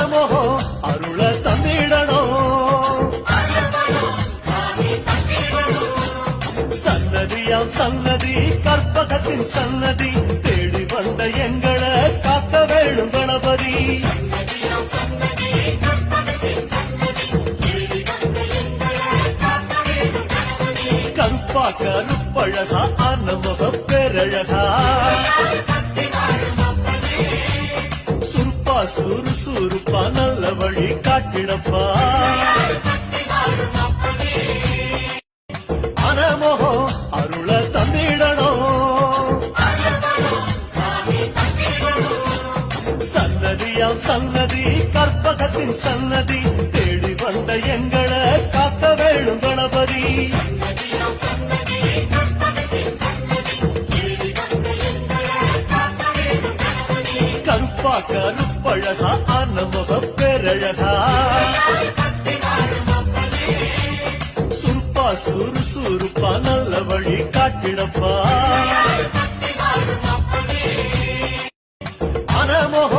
மனமோகம் அருள தந்திடணும். சன்னதியாம் சன்னதி கற்பகத்தின் சன்னதி தேடி வந்த எங்களை காக்க வேணும் கணபதி. கருப்பா கருப்பழகா ஆனமுக பேரழகா சுருப்பா சுறுசுறுப்பா நல்ல வழி காட்டிடப்பா. மனமோகம் அருள தந்திடணும். சன்னதியாம் சன்னதி கற்பகத்தின் சன்னதி தேடி வந்த எங்களை காக்க வேணும் கணபதி. கருப்பா கருப்பழகா ஆனமுக பேரழகா சுருப்பா சுறுசுறுப்பா நல்ல வழி காட்டிடப்பா. மனமோகம்